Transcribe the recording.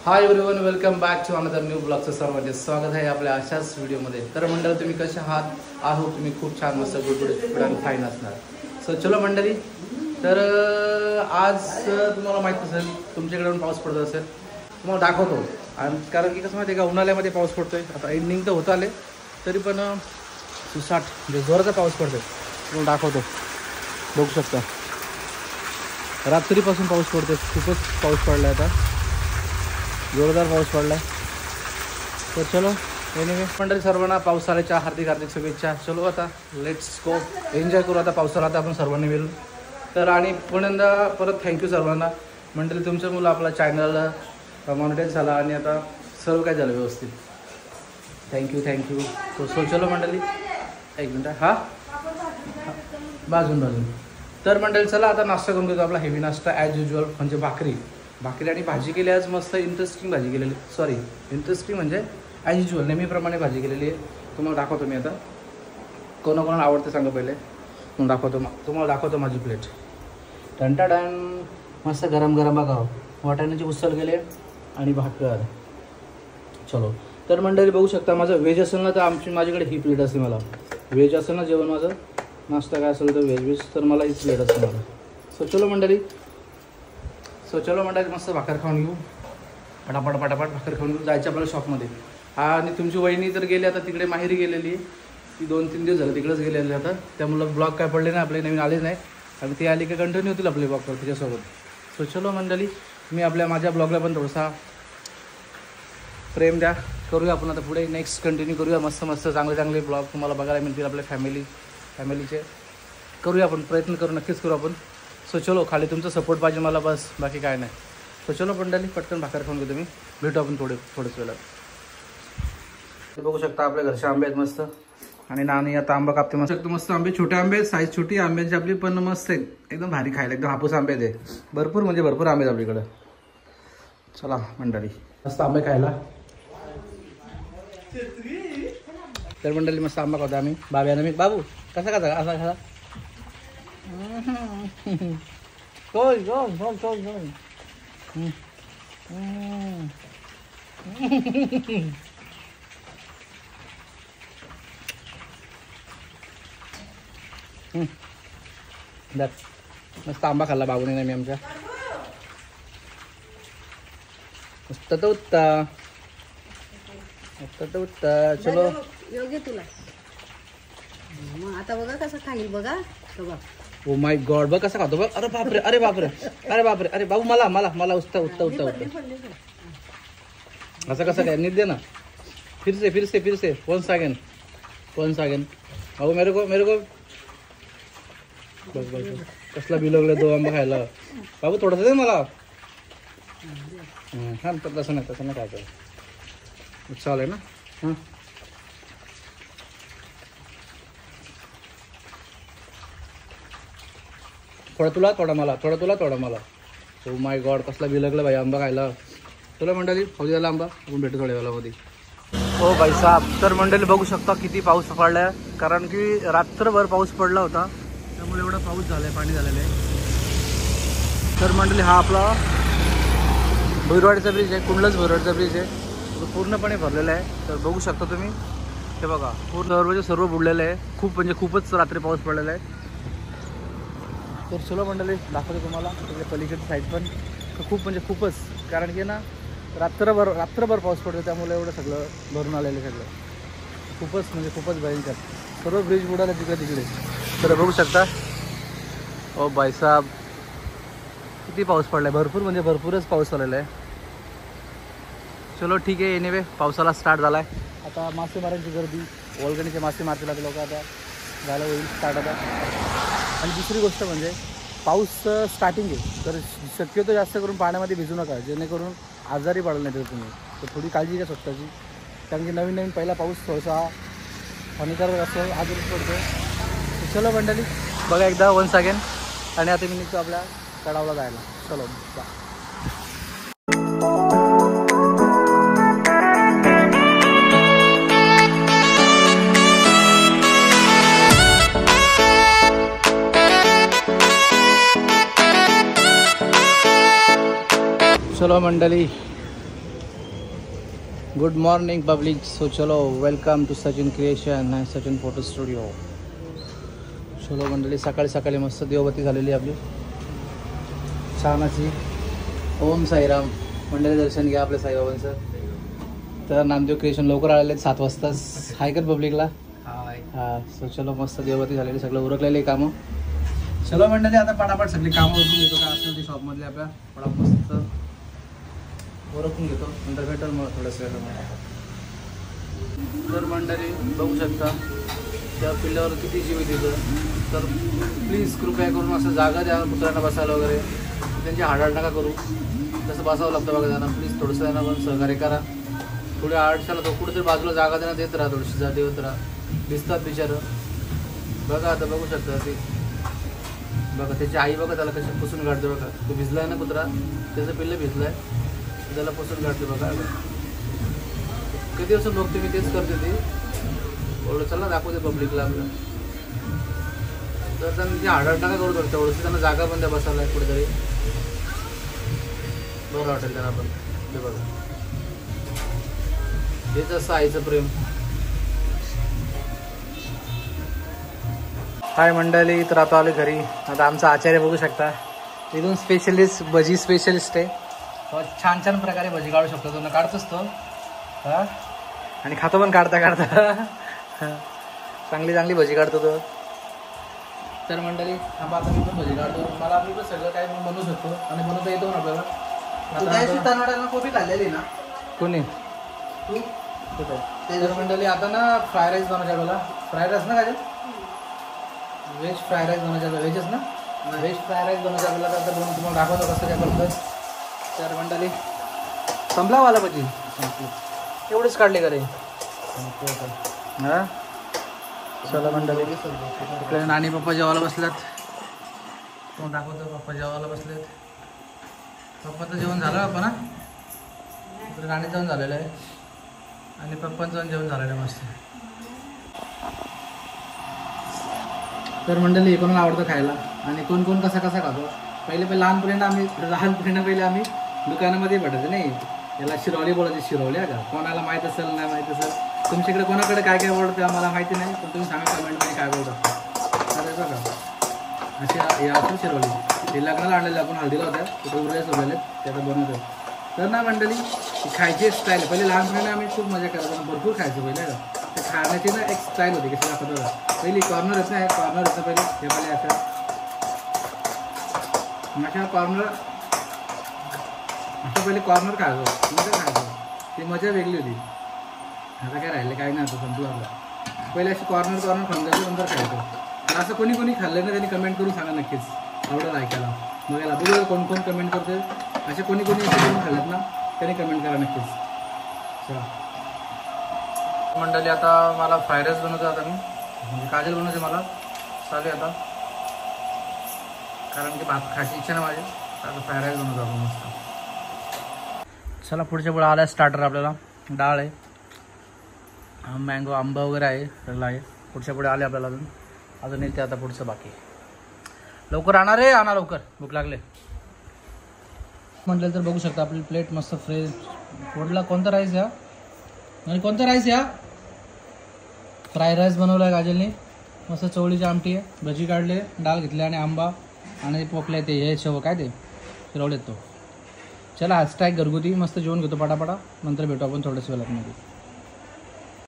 High everyone, welcome back to another new ब्लॉगचं सर्वांचे स्वागत आहे आपल्या अशाच व्हिडिओमध्ये. तर मंडळी तुम्ही कसे आहात? आय होप तुम्ही खूप छान मस्त गुड आणि फाईन असणार. सो चलो मंडळी, तर आज तुम्हाला माहीत असेल तुमच्याकडे पाऊस पडत असेल, तुम्हाला दाखवतो. आणि कारण की कसं माहिती आहे का, उन्हाळ्यामध्ये पाऊस पडतोय. आता एंडिंग तर होत आले तरी पण सुसाट म्हणजे जोराचा पाऊस पडतोय. तुम्हाला दाखवतो, बघू शकता. रात्रीपासून पाऊस पडतोय, खूपच पाऊस पडला आहे, आता जोरदार पाऊस पडला आहे. तर चलो एनिवे मंडळी, सर्वांना पावसाळ्याच्या हार्दिक हार्दिक शुभेच्छा. चलो आता लेट्स गो, एन्जॉय करू आता पावसाळा. आता आपण सर्वांनी मिळून. तर आणि पुण्यांदा परत थँक्यू सर्वांना. मंडळी तुमच्यामुळं आपला चॅनल मॉनिटाईज झाला आणि आता सर्व काय झालं व्यवस्थित. थँक्यू. सो चलो मंडळी, एक मिनटं. हां बाजून. तर मंडळी चला आता नाश्ता करून घेतो. आपला हेवी नाश्ता ॲज युजल म्हणजे भाकरी आणि भाजी केली आज. मस्त इंटरेस्टिंग भाजी केलेली. इंटरेस्टिंग म्हणजे ॲज युजल नेहमीप्रमाणे भाजी केलेली आहे. तुम्हाला दाखवतो मी आता. कोणाकोणाला आवडते सांगा पहिले. तुम्हाला दाखवतो माझी प्लेट. टंटाडन, मस्त गरम बघा. वाटाण्याची उसळ गेले आणि भाकर. चलो तर मंडळी बघू शकता, माझं व्हेज असेल ना तर माझ्याकडे ही प्लेट असते. मला व्हेज असेल ना जेवण, माझं नाश्ता काय असेल तर व्हेज तर मला ही प्लेट असते मला. सो चलो मंडळी, मस्त भाकर खाऊन घेऊ. पटापट भाकर खाऊन घेऊ. जायचं आपल्याला शॉपमध्ये. आणि तुमची वहिनी तर गेली आता तिकडे, माहेरी गेलेली आहे ती. 2-3 दिवस झाले तिकडेच गेलेली आता. त्यामुळं ब्लॉग काय पडले नाही आपले, नवीन आलेच नाही. आणि ती आली की कंटिन्यू होतील आपले ब्लॉगवर तिच्यासोबत. सो चलो मंडळी, मी माझ्या ब्लॉगला पण थोडासा प्रेम द्या. करूया आपण आता पुढे नेक्स्ट कंटिन्यू करूया. मस्त चांगले ब्लॉग तुम्हाला बघायला मिळतील. आपल्या फॅमिलीचे करूया आपण, प्रयत्न करू, नक्कीच करू आपण. सो चलो, खाली तुमचा सपोर्ट पाहिजे मला, बस बाकी काय नाही. सो चलो मंडळी, पटकन भाकर खाऊन घेतो मी. भेटू आपण थोड्याच वेळात. बघू शकता आपल्या घरचे आंबे आहेत मस्त. आणि नानी आता आंबा कापते मस्त आंबे, छोटे आंबे, साईज छोटी आंब्यांची आपली, पण मस्त आहे एकदम भारी खायला. एकदम हापूस आंबे ते भरपूर आंबे आहेत आपल्याकडं. चला मंडळी, मस्त आंबे खायला. तर मंडळी मस्त आंबा खातो आम्ही. बाबू कसा असा खाला. चल मस्त आंबा खाल्ला बाबूने नाही मी आमच्या. मस्त तर उत्ता. चलो योग्य तुला. आता बघा कसं खाईल बघा. ओ माय गॉड, बघ कसा खातो बघ. अरे बापरे. अरे बाबू मला उत्ता. असं कसं काय नीट दे ना. फिर से once again. बाबू मेरे को बस कसला बिलवलं तो आंबा खायला. बाबू थोडंसं दे मला. हां तसं नाही खायचं. चालेल ना. हां थोडा तुला मला. ओ माय गॉड, कसला बिलगलं भाई आंबा खायला. तुला मंडळी खाऊ द्यायला आंबा. आपण भेटू थोड्या वेळामध्ये. हो भाई साहेब, तर मंडळी बघू शकता किती पाऊस पडलाय. कारण की रात्रभर पाऊस पडला होता, त्यामुळे एवढा पाऊस झालाय, पाणी झालेलं आहे. तर मंडळी हा आपला भुईरवाडीचा ब्रिज आहे, कुंडलच भुईरवाडीचा ब्रिज आहे. तो पूर्णपणे भरलेला आहे. तर बघू शकता तुम्ही, हे बघा पूर्ण सर्व बुडलेलं आहे. खूपच रात्री पाऊस पडलेला आहे. तर चलो मंडळी, दाखवतो तुम्हाला तिकडे पलीकडची साईड पण. खूपच कारण की ना रात्रभर पाऊस पडतो, त्यामुळे एवढं सगळं भरून आलेलं आहे. सगळं खूपच भयंकर. सर्व ब्रिज बुडाले तिकडे. तर बघू शकता. ओ भाई साहब, किती पाऊस पडला आहे. भरपूरच पाऊस आलेला आहे. चलो ठीक आहे. एनिवे पावसाला स्टार्ट झाला आहे. आता मासेमारांची गर्दी, ओळगणीचे मासे मारतील आता लोक. आता झालं होईल स्टार्ट आता. आणि दुसरी गोष्ट म्हणजे पाऊस स्टार्टिंग आहे, तर शक्यतो जास्त करून पाण्यामध्ये भिजू नका, जेणेकरून आजारी पडाल नाही तर तुम्ही. तर थोडी काळजी घ्या स्वतःची. कारण की नवीन पहिला पाऊस थोडासा हानिकारक असं आजारी पडतो. चलो मंडळी, बघा एकदा once again. आणि आता मी निघतो आपल्या तडावला जायला. चलो चलो मंडळी, गुड मॉर्निंग पब्लिक. सो चलो वेलकम टू सचिन क्रिएशन आणि सचिन फोटो स्टुडिओ. चलो मंडळी, सकाळी सकाळी मस्त देवबत्ती झालेली आपली छान अशी. ओम साईराम मंडळी, दर्शन घ्या आपल्या साईबाबांचं. तर नामदेव क्रिएशन लवकर आलेले आहेत 7 वाजताच. हाय कर पब्लिकला. हां. सो चलो मस्त देवबत्ती झालेली, सगळं उरकलेले कामं. चलो मंडळी, आता पटापट सगळी कामं उरकून घेतो. काय असेल ते शॉपमधले आपल्या पटापट मस्त ओळखून घेतो. नंतर भेटेल मग थोडंसं. तर मंडळी बघू शकता त्या पिल्ल्यावर किती जीव तिथं. तर प्लीज कृपया करून असं जागा द्या कुत्र्यांना बसायला वगैरे. त्यांची हाडाड नका करू. तसं बसावं लागतं बघा त्यांना. प्लीज थोडंसं त्यांना पण सहकार्य करा. थोड्या आडशाला तो कुठेतरी बाजूला जागा त्यांना देत राहा. थोडीशी जा देत राहा. दिसतात बिचारं बघा. आता बघू शकता ते बघा. त्याची आई बघा त्याला कशी पुसून काढते बघा. तो भिजला आहे ना कुत्रा, त्याचं पिल्लं भिजलं आहे, त्याला पुसून काढते बघा. किती दिवस बघते मी, तेच करते ती. एवढं चला दाखवते पब्लिकला आपलं. तर त्यांची हाडाड नका करू शकतो. तेवढंच त्यांना जागा पण द्या बसायला कुठेतरी. बरं वाटेल त्यांना पण. ते बघा, हेच असं आईचं प्रेम. हाय मंडळी, तर आता आले घरी. आता आमचा आचार्य बघू शकता, इथून स्पेशलिस्ट भजी स्पेशलिस्ट आहे. छान छान प्रकारे भजी काढू शकतो. तो काढतोच तो. हां, आणि खातो पण काढता काढता. चांगली चांगली भजी काढतो तो. तर मंडळी आता मी पण भजी काढतो. मला मी पण सगळं काय बनवू शकतो आणि बनवता येतो ना आपल्याला. आता कोबी खाल्लेली ना कोणी तू कुठं. तर मंडळी आता ना फ्राय राईस बनवायचा आपल्याला. फ्राय राईस ना काय व्हेज फ्राय राईस बनवायचा. व्हेजच ना, व्हेज फ्राय राईस बनवायचा आपल्याला. तर बनवून तुम्हाला दाखवतो कसं काय बनतं. तर मंडळी संपला वाला भजी. एवढेच काढले का रे. हां चला मंडळी, इकडे नानी पप्पा जेवायला बसल्यात. तो दाखवतो. पप्पा जेवायला बसलेत. पप्पाचं जेवण झालं आपण ना. इकडे नाणी जेवण झालेलं आहे आणि पप्पांचं जेवण झालेलं आहे मस्त. तर मंडळी कोणाला आवडतं खायला आणि कोण कोण कसा कसा खातो. पहिले लहानपणी पहिले आम्ही दुकानामध्ये भेटायचं नाही. याला शिरवली बोलायची. शिरवली का कोणाला माहीत असेल नाही माहीत असेल. तुमच्याकडे कोणाकडे काय काय आवडतं आम्हाला माहिती नाही, पण तुम्ही सांगा कमेंटमध्ये काय बोलतात. अरे बघा अशी हे असं शिरवली. हे लग्नाला आणलेलं आपण हळदीला होत्या. तिथे उरलेच उरलेले ते आता बनवतो. तर ना मंडळी खायची स्टाईल पहिले लहानपणी आम्ही खूप मजा करायचो. भरपूर खायचो पहिले. तर खाण्याची ना एक स्टाईल होती. कशी दाखवतो बघा. पहिली कॉर्नर येत नाही. कॉर्नर येतं पहिले. हे पहिले असं माझ्या कॉर्नर असं पहिले कॉर्नर खायचो. मजा खायचो. ती मजा वेगळी होती. आता काय राहिले काय नाही. आता संपलं आपलं. पहिले अशी कॉर्नर खाऊन जायचं नंतर खायचो. असं कोणी कोणी खाल्लं ना त्यांनी कमेंट करून सांगा नक्कीच. आवडेल ऐकायला बघायला. बघूया कोण कोण कमेंट करते. असे कोणी कोणी असे करून खाल्लेत ना त्यांनी कमेंट करा नक्कीच. चला मंडळी, आता मला फ्राय राईस बनवतो. आता मी म्हणजे काजल बनवायचे मला चालू आता. कारण की भात खायची इच्छा ना माझी. आता फ्राय राईस बनवतो आपण मस्त. चला पुढच्या पुढे आला स्टार्टर आपल्याला. डाळ आहे, मँगो आंबा वगैरे आहे, सगळं आहे. पुढच्या पुढे आले आपल्याला अजून येते आता पुढचं बाकी. लवकर आणा रे, आणा लवकर, भूक लागले. म्हटलं तर बघू शकता आपली प्लेट मस्त फ्रेश. फोडला कोणता राईस या आणि कोणता राईस या. फ्राय राईस बनवला आहे काजलने. मस्त चवळीची आमटी आहे, भजी काढले, डाळ घेतली आणि आंबा आणि पोकले ते हे शेव काय ते शिरवलेत तो. चला आज स्टाईक घरगुती मस्त जेवण घेतो पटापटा. नंतर भेटू आपण थोड्याच वेळामध्ये.